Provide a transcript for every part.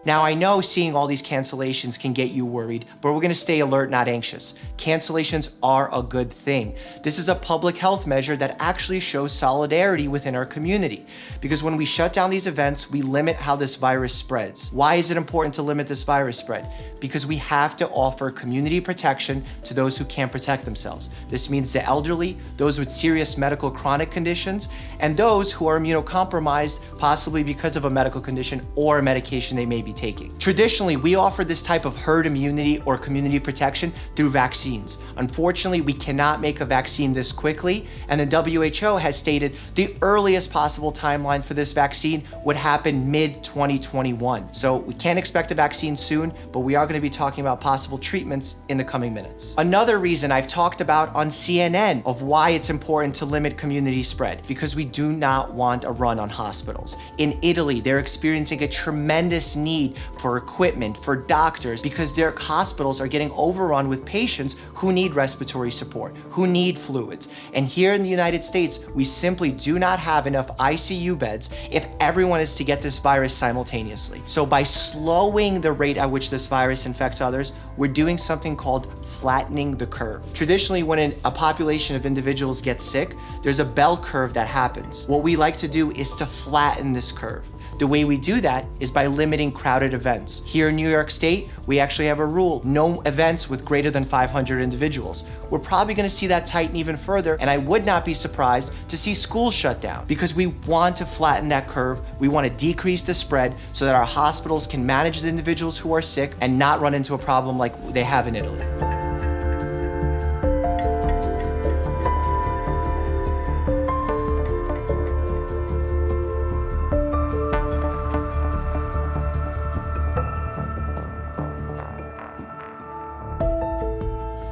Now, I know seeing all these cancellations can get you worried, but we're gonna stay alert, not anxious. Cancellations are a good thing. This is a public health measure that actually shows solidarity within our community. Because when we shut down these events, we limit how this virus spreads. Why is it important to limit this virus spread? Because we have to offer community protection to those who can't protect themselves. This means the elderly, those with serious medical chronic conditions, and those who are immunocompromised, possibly because of a medical condition or a medication they may be taking. Traditionally, we offer this type of herd immunity or community protection through vaccines. Unfortunately, we cannot make a vaccine this quickly, and the WHO has stated the earliest possible timeline for this vaccine would happen mid-2021. So we can't expect a vaccine soon, but we are going to be talking about possible treatments in the coming minutes. Another reason I've talked about on CNN of why it's important to limit community spread, because we do not want a run on hospitals. In Italy, they're experiencing a tremendous need for equipment, for doctors, because their hospitals are getting overrun with patients who need respiratory support, who need fluids. And here in the United States, we simply do not have enough ICU beds if everyone is to get this virus simultaneously. So by slowing the rate at which this virus infects others, we're doing something called flattening the curve. Traditionally, when a population of individuals gets sick, there's a bell curve that happens. What we like to do is to flatten this curve. The way we do that is by limiting crowded events. Here in New York State, we actually have a rule: no events with greater than 500 individuals. We're probably gonna see that tighten even further, and I would not be surprised to see schools shut down, because we want to flatten that curve. We want to decrease the spread so that our hospitals can manage the individuals who are sick and not run into a problem like they have in Italy.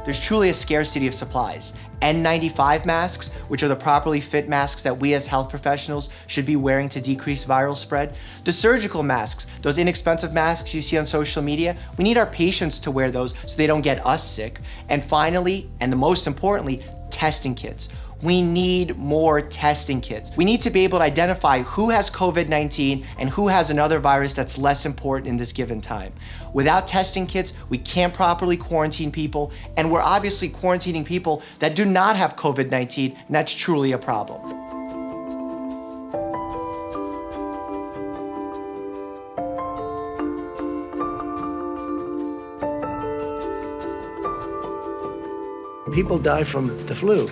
There's truly a scarcity of supplies. N95 masks, which are the properly fit masks that we as health professionals should be wearing to decrease viral spread. The surgical masks, those inexpensive masks you see on social media, we need our patients to wear those so they don't get us sick. And finally, and the most importantly, testing kits. We need more testing kits. We need to be able to identify who has COVID-19 and who has another virus that's less important in this given time. Without testing kits, we can't properly quarantine people, and we're obviously quarantining people that do not have COVID-19, and that's truly a problem. People die from the flu.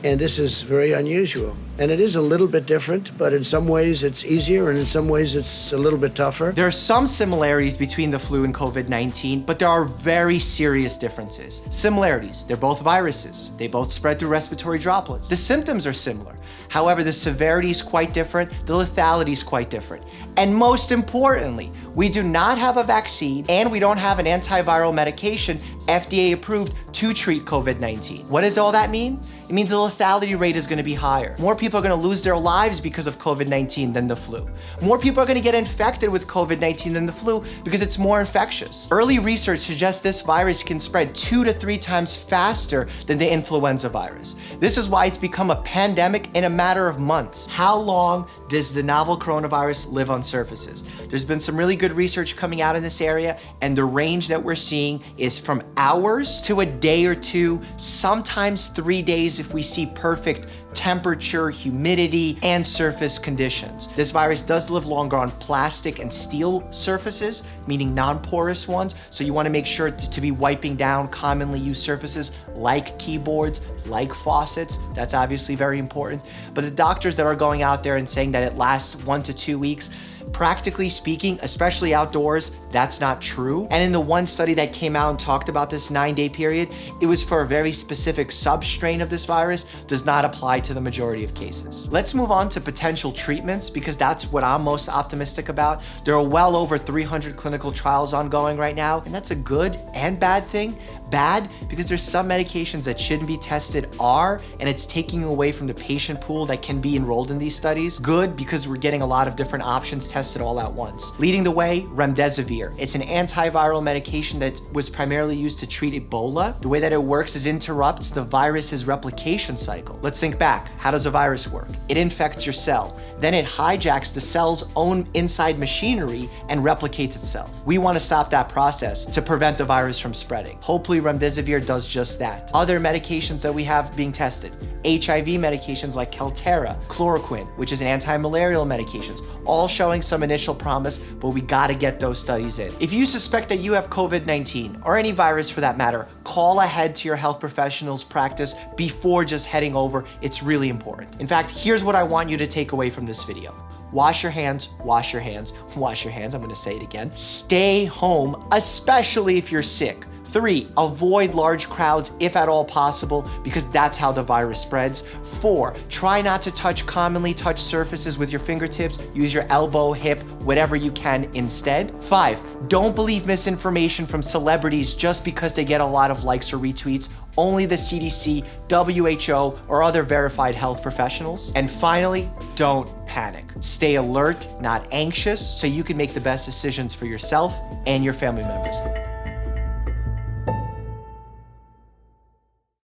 And this is very unusual. And it is a little bit different, but in some ways it's easier and in some ways it's a little bit tougher. There are some similarities between the flu and COVID-19, but there are very serious differences. Similarities: they're both viruses. They both spread through respiratory droplets. The symptoms are similar. However, the severity is quite different, the lethality is quite different. And most importantly, we do not have a vaccine and we don't have an antiviral medication FDA approved to treat COVID-19. What does all that mean? It means the lethality rate is going to be higher. More people are going to lose their lives because of COVID-19 than the flu. More people are going to get infected with COVID-19 than the flu because it's more infectious. Early research suggests this virus can spread 2 to 3 times faster than the influenza virus. This is why it's become a pandemic in a matter of months. How long does the novel coronavirus live on surfaces? There's been some really good research coming out in this area, and the range that we're seeing is from hours to a day or two, sometimes 3 days if we see perfect temperature, humidity, and surface conditions. This virus does live longer on plastic and steel surfaces, meaning non-porous ones, so you want to make sure to be wiping down commonly used surfaces like keyboards, like faucets. That's obviously very important. But the doctors that are going out there and saying that it lasts 1 to 2 weeks, practically speaking, especially outdoors, that's not true. And in the one study that came out and talked about this 9-day period, it was for a very specific substrain of this virus, does not apply to the majority of cases. Let's move on to potential treatments, because that's what I'm most optimistic about. There are well over 300 clinical trials ongoing right now, and that's a good and bad thing. Bad, because there's some medications that shouldn't be tested and it's taking away from the patient pool that can be enrolled in these studies. Good, because we're getting a lot of different options tested all at once. Leading the way, remdesivir. It's an antiviral medication that was primarily used to treat Ebola. The way that it works is interrupts the virus's replication cycle. Let's think back. Jack, how does a virus work? It infects your cell. Then it hijacks the cell's own inside machinery and replicates itself. We want to stop that process to prevent the virus from spreading. Hopefully remdesivir does just that. Other medications that we have being tested, HIV medications like Keltera, chloroquine, which is an anti-malarial medications, all showing some initial promise, but we gotta get those studies in. If you suspect that you have COVID-19, or any virus for that matter, call ahead to your health professional's practice before just heading over. It's really important. In fact, here's what I want you to take away from this video. Wash your hands, wash your hands, wash your hands. I'm gonna say it again. Stay home, especially if you're sick. 3, avoid large crowds if at all possible, because that's how the virus spreads. 4, try not to touch commonly touched surfaces with your fingertips. Use your elbow, hip, whatever you can instead. 5, don't believe misinformation from celebrities just because they get a lot of likes or retweets. Only the CDC, WHO, or other verified health professionals. And finally, don't panic. Stay alert, not anxious, so you can make the best decisions for yourself and your family members.